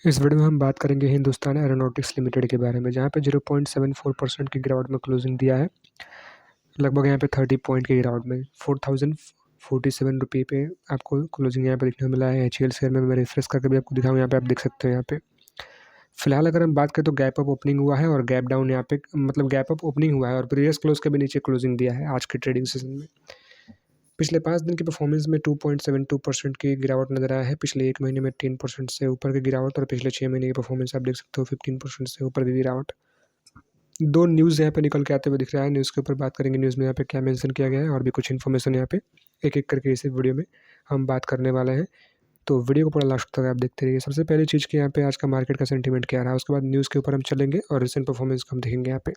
इस वीडियो में हम बात करेंगे हिंदुस्तान एरोनॉटिक्स लिमिटेड के बारे में, जहाँ पे 0.74% की गिरावट में क्लोजिंग दिया है। लगभग यहाँ पे 30 पॉइंट की गिरावट में 4047 रुपये पे आपको क्लोजिंग यहाँ पे देखने को मिला है। HUL शेयर में मैं रिफ्रेश करके भी आपको दिखाऊँ, यहाँ पे आप देख सकते हो। यहाँ पे फिलहाल अगर हम बात करें तो गैप अप ओपनिंग हुआ है और गैप डाउन यहाँ पे, मतलब गैप अप ओपनिंग हुआ है और प्रीवियस क्लोज के भी नीचे क्लोजिंग दिया है आज के ट्रेडिंग सेशन में। पिछले 5 दिन की परफॉर्मेंस में 2.72% की गिरावट नजर आया है। पिछले 1 महीने में 10% से ऊपर की गिरावट और पिछले 6 महीने की परफॉर्मेंस आप देख सकते हो 15% से ऊपर की गिरावट। दो न्यूज़ यहाँ पे निकल के आते हुए दिख रहा है। न्यूज़ के ऊपर बात करेंगे, न्यूज़ में यहाँ पे क्या मेंशन किया गया है और भी कुछ इन्फॉर्मेशन यहाँ पे एक एक करके इसी वीडियो में हम बात करने वाले हैं। तो वीडियो को पूरा लास्ट तक आप देखते रहिए। सबसे पहली चीज़ कि यहाँ पे आज का मार्केट का सेंटीमेंट क्या रहा है, उसके बाद न्यूज़ के ऊपर हम चलेंगे और रिसेंट परफॉर्मेंस को हम देखेंगे यहाँ पे।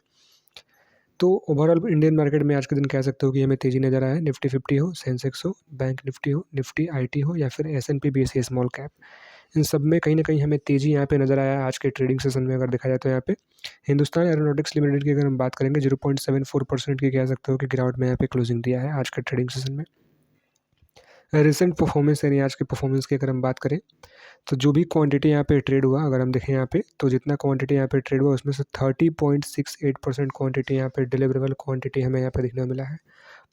तो ओवरऑल इंडियन मार्केट में आज के दिन कह सकते हो कि हमें तेज़ी नज़र आया है। निफ्टी 50 हो, सेंसेक्स हो, बैंक निफ्टी हो, निफ्टी IT हो या फिर S&P BSE स्मॉल कैप, इन सब में कहीं ना कहीं हमें तेज़ी यहाँ पे नज़र आया है आज के ट्रेडिंग सेशन में। अगर देखा जाए तो यहाँ पे हिंदुस्तान एरोनॉटिक्स लिमिटेड की अगर हम बात करेंगे 0.74% की कह सकते हो कि गिरावट में यहाँ पे क्लोजिंग दिया है आज के ट्रेडिंग सेशन में। रिसेंट परफॉर्मेंस यानी आज के परफॉर्मेंस की अगर हम बात करें तो जो भी क्वांटिटी यहाँ पे ट्रेड हुआ, अगर हम देखें यहाँ पे तो जितना क्वांटिटी यहाँ पे ट्रेड हुआ उसमें से 30.68% क्वांटिटी यहाँ पे डिलीवरेबल क्वांटिटी हमें यहाँ पे देखने को मिला है।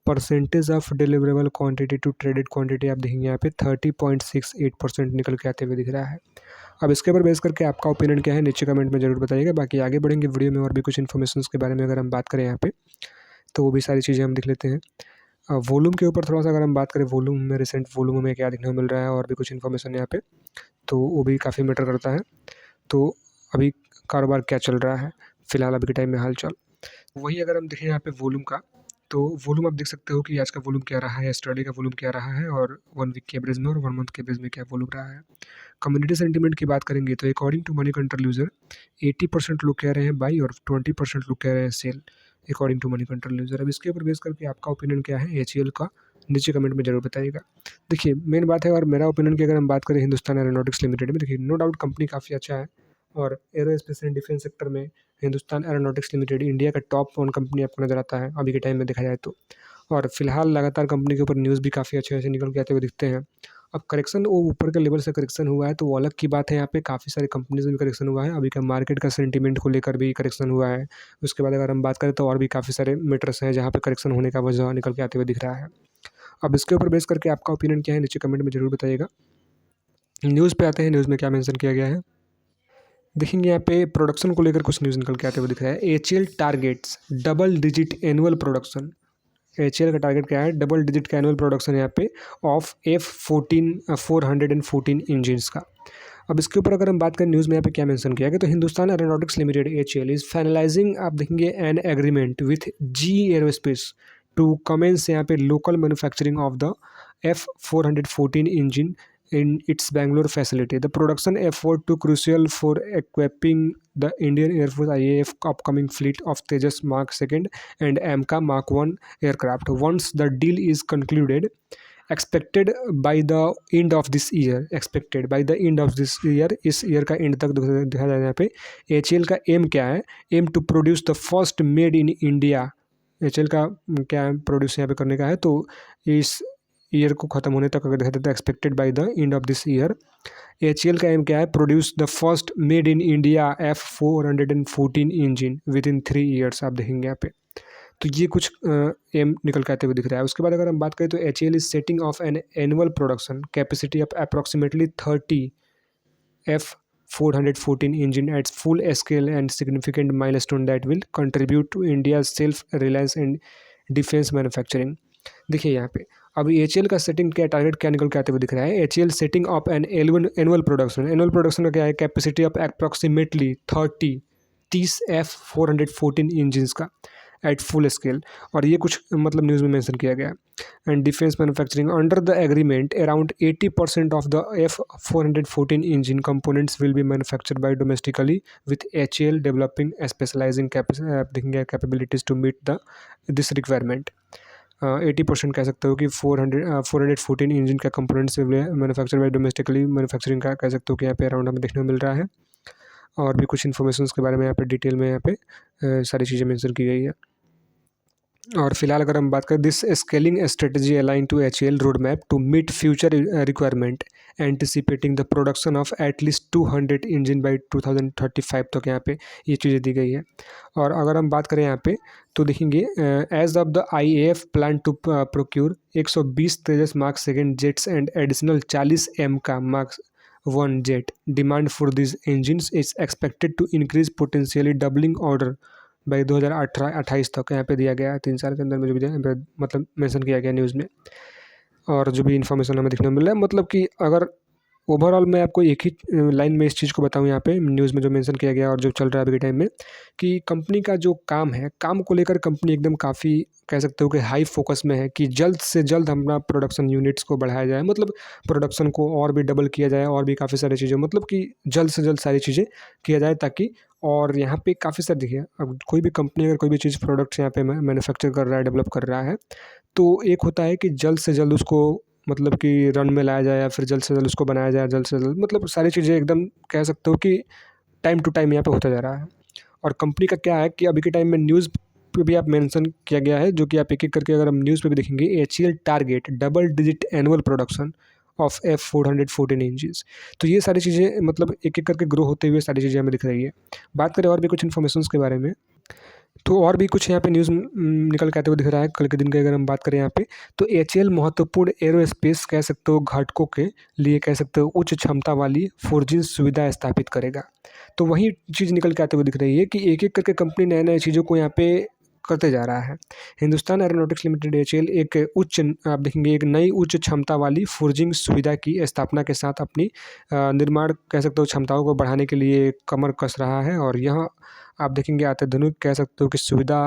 Percentage of deliverable quantity to traded quantity आप देखेंगे यहाँ पे 30.68% निकल के आते हुए दिख रहा है। अब इसके ऊपर बेस करके आपका ओपिनियन क्या है नीचे कमेंट में जरूर बताइएगा। बाकी आगे बढ़ेंगे वीडियो में और भी कुछ इन्फॉर्मेशन के बारे में अगर हम बात करें यहाँ पे तो वो भी सारी चीज़ें हम देख लेते हैं। वॉल्यूम के ऊपर थोड़ा सा अगर हम बात करें, वॉल्यूम में रिसेंट वॉल्यूम में क्या देखने को मिल रहा है और भी कुछ इन्फॉर्मेशन यहाँ पे, तो वो भी काफ़ी मैटर करता है। तो अभी कारोबार क्या चल रहा है फिलहाल अभी के टाइम में हालचाल, वही अगर हम देखें यहाँ पे वॉल्यूम का, तो वॉल्यूम आप देख सकते हो कि आज का वॉल्यूम क्या रहा है, यस्टरडे का वॉल्यूम क्या रहा है और 1 वीक के एवरेज में और 1 मंथ के एवरेज में क्या वॉल्यूम रहा है। कम्युनिटी सेंटीमेंट की बात करेंगे तो according to Moneycontrol user 80% लोग कह रहे हैं बाई और 20% लोग कह रहे हैं sell, according to Moneycontrol user. अब इसके ऊपर बेस करके आपका ओपिनियन क्या है HUL का, नीचे कमेंट में जरूर बताइएगा। देखिए मेन बात है, और मेरा ओपिनियन की अगर हम बात करें हिंदुस्तान एरोनॉटिक्स लिमिटेड में, देखिए नो डाउट कंपनी काफ़ी अच्छा है और एरोस्पेस एंड डिफेंस सेक्टर में हिंदुस्तान एरोनॉटिक्स लिमिटेड इंडिया का टॉप 1 कंपनी आपको नजर आता है अभी के टाइम में देखा जाए तो। और फिलहाल लगातार कंपनी के ऊपर न्यूज़ भी काफ़ी अच्छे अच्छे निकल के आते हुए दिखते हैं। अब करेक्शन वो ऊपर के लेवल से करेक्शन हुआ है तो वो अलग की बात है। यहाँ पे काफ़ी सारी कंपनीज में भी करेक्शन हुआ है, अभी का मार्केट का सेंटीमेंट को लेकर भी करेक्शन हुआ है। उसके बाद अगर हम बात करें तो और भी काफ़ी सारे मीटर्स हैं जहाँ पे करेक्शन होने का वजह निकल के आते हुए दिख रहा है। अब इसके ऊपर बेस करके आपका ओपिनियन क्या है नीचे कमेंट में जरूर बताइएगा। न्यूज़ पे आते हैं, न्यूज़ में क्या मेंशन किया गया है देखेंगे। यहाँ पे प्रोडक्शन को लेकर कुछ न्यूज़ निकल के आते हुए दिख रहा है। HUL targets double digit annual production. HUL का टारगेट क्या है, डबल डिजिट का एनुअल प्रोडक्शन यहाँ पे ऑफ F414 इंजिन्स का। अब इसके ऊपर अगर हम बात करें न्यूज़ में यहाँ पे क्या मेंशन किया गया, तो Hindustan Aeronautics Limited HUL is finalising, आप देखेंगे, an agreement with GE aerospace to commence यहाँ पे local manufacturing of the F414 engine in its Bangalore facility. The production effort too crucial for equipping the Indian Air Force IAF upcoming fleet of Tejas Mark II and AMCA Mark I aircraft. Once the deal is concluded, expected by the end of this year, इस year का and तक देखा जाए यहाँ पे HUL का aim क्या है, aim to produce the first made in India. HUL का क्या प्रोड्यूस यहाँ पे करने का है, तो इस ईयर को ख़त्म होने तक अगर देखा जाए तो expected by the end of this year HUL का एम क्या है, produce the first made in India F414 engine with in 3 years. आप देखेंगे यहाँ पे, तो ये कुछ एम निकल के आते हुए दिख रहा है। उसके बाद अगर हम बात करें तो HUL is setting of an annual production capacity of approximately 30 F414 engine at full scale and significant milestone that will contribute to India's self-reliance and defense manufacturing। देखिए यहाँ पे अभी HUL का सेटिंग क्या टारगेट क्या निकल के आते हुए दिख रहा है। HUL setting of an annual production का क्या है, capacity of approximately 30 F414 engines का एट फुल स्केल, और ये कुछ मतलब न्यूज़ में मेंशन किया गया है। And defence manufacturing under the agreement around 80% of the F414 engine components will be manufactured by domestically with HUL developing specialising capabilities to meet the this requirement. 80% कह सकते हो कि 414 इंजन का components manufacture by domestically manufacturing का कह सकते हो कि यहाँ पे अराउंड हमें देखने को मिल रहा है। और भी कुछ इन्फॉर्मेशन के बारे में यहाँ पे डिटेल में यहाँ पे सारी चीज़ें मेंशन की गई है। और फिलहाल अगर हम बात करें, this scaling strategy align to HUL road map to meet future requirement anticipating the production of at least 200 engine by 2035 तक यहाँ पे ये चीज़ें दी गई है। और अगर हम बात करें यहाँ पे तो देखेंगे as of the IAF plan to procure 120 Tejas mark second jets and additional 40 M का mark 1 jet. Demand for this engines is expected to increase potentially doubling order by 2028 तक यहाँ पे दिया गया है। 3 साल के अंदर में जो भी दिया मतलब मेंशन किया गया न्यूज़ में, और जो भी इन्फॉर्मेशन हमें देखने को मिल रहा है, मतलब कि अगर ओवरऑल मैं आपको एक ही लाइन में इस चीज़ को बताऊं यहाँ पे न्यूज़ में जो मेंशन किया गया और जो चल रहा है अभी के टाइम में, कि कंपनी का जो काम है, काम को लेकर कंपनी एकदम काफ़ी कह सकते हो कि हाई फोकस में है कि जल्द से जल्द हमारा प्रोडक्शन यूनिट्स को बढ़ाया जाए, मतलब प्रोडक्शन को और भी डबल किया जाए और भी काफ़ी सारी चीज़ें, मतलब कि जल्द से जल्द सारी चीज़ें किया जाए ताकि। और यहाँ पे काफ़ी सारे देखिए, अब कोई भी कंपनी अगर कोई भी चीज़ प्रोडक्ट्स यहाँ पे मैन्युफैक्चर कर रहा है, डेवलप कर रहा है, तो एक होता है कि जल्द से जल्द उसको मतलब कि रन में लाया जाए या फिर जल्द से जल्द उसको बनाया जाए, जल्द से जल्द मतलब सारी चीज़ें एकदम कह सकते हो कि टाइम टू टाइम यहाँ पे होता जा रहा है। और कंपनी का क्या है कि अभी के टाइम में न्यूज़ पे भी आप मेंशन किया गया है, जो कि आप एक एक करके अगर हम न्यूज़ पे भी देखेंगे, HCL target double digit annual production of F414 inches. तो ये सारी चीज़ें मतलब एक एक करके ग्रो होते हुए सारी चीज़ें हमें दिख रही है। बात करें और भी कुछ इन्फॉर्मेशन के बारे में, तो और भी कुछ यहाँ पे न्यूज़ निकल के आते हुए दिख रहा है कल के दिन की अगर हम बात करें यहाँ पे, तो HCL महत्वपूर्ण एरोस्पेस कह सकते हो घटकों के लिए कह सकते हो उच्च क्षमता वाली फोर्जिंग सुविधा स्थापित करेगा। तो वही चीज़ निकल के आते हुए दिख रही है कि एक एक करके कंपनी नए नए चीज़ों को यहाँ पे करते जा रहा है। हिंदुस्तान एरोनॉटिक्स लिमिटेड HCL एक उच्च आप देखेंगे एक नई उच्च क्षमता वाली फोर्जिंग सुविधा की स्थापना के साथ अपनी निर्माण कह सकते हो क्षमताओं को बढ़ाने के लिए कमर कस रहा है। और यह आप देखेंगे अत्याधुनिक कह सकते हो कि सुविधा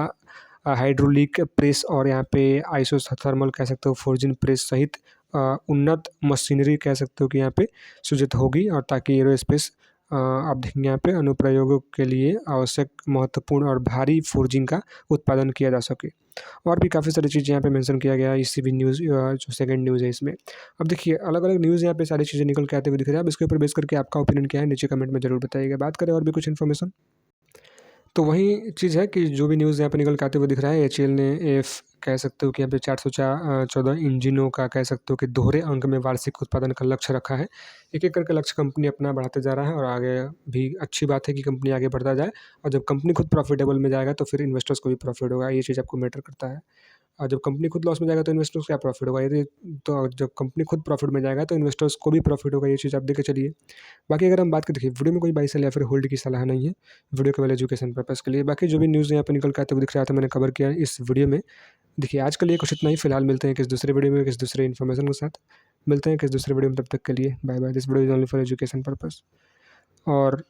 हाइड्रोलिक प्रेस और यहाँ पे आइसोथर्मल कह सकते हो फोर्जिंग प्रेस सहित उन्नत मशीनरी कह सकते हो कि यहाँ पे सुजित होगी, और ताकि एरोस्पेस आप देखेंगे यहाँ पे अनुप्रयोगों के लिए आवश्यक महत्वपूर्ण और भारी फोर्जिंग का उत्पादन किया जा सके। और भी काफ़ी सारी चीज़ें यहाँ पे मेंशन किया गया है इसी भी न्यूज़ जो सेकंड न्यूज़ है इसमें। अब देखिए अलग अलग न्यूज़ यहाँ पे सारी चीज़ें निकल के आते हुए दिख रहा है। अब इसके ऊपर बेस करके आपका ओपिनियन क्या है नीचे कमेंट में जरूर बताइएगा। बात करें और भी कुछ इन्फॉर्मेशन, तो वही चीज़ है कि जो भी न्यूज़ यहाँ पे निकल के आते हुए दिख रहा है, HCL ने एफ कह सकते हो कि यहाँ पे 414 इंजनों का कह सकते हो कि दोहरे अंक में वार्षिक उत्पादन का लक्ष्य रखा है। एक एक करके लक्ष्य कंपनी अपना बढ़ाते जा रहा है, और आगे भी अच्छी बात है कि कंपनी आगे बढ़ता जाए। और जब कंपनी खुद प्रॉफिटेबल में जाएगा तो फिर इन्वेस्टर्स को भी प्रॉफिट होगा, ये चीज़ आपको मैटर करता है। और जब कंपनी खुद लॉस में जाएगा तो इन्वेस्टर्स को क्या प्रॉफिट होगा, यदि तो जब कंपनी खुद प्रॉफिट में जाएगा तो इन्वेस्टर्स को भी प्रॉफिट होगा, ये चीज़ आप देख के चलिए। बाकी अगर हम बात करें, देखिए वीडियो में कोई बाई सेल या फिर होल्ड की सलाह नहीं है, वीडियो केवल एजुकेशन पर्पज़ के लिए। बाकी जो भी न्यूज़ यहाँ पे निकल के आते हुए दिख रहा था मैंने कवर किया है इस वीडियो में। देखिए आज के लिए कुछ इतना ही, फिलहाल मिलते हैं किस दूसरे वीडियो में किस दूसरे इन्फॉर्मेशन के साथ, मिलते हैं किस दूसरे वीडियो में, तब तक के लिए bye bye. This video is only for education purpose. और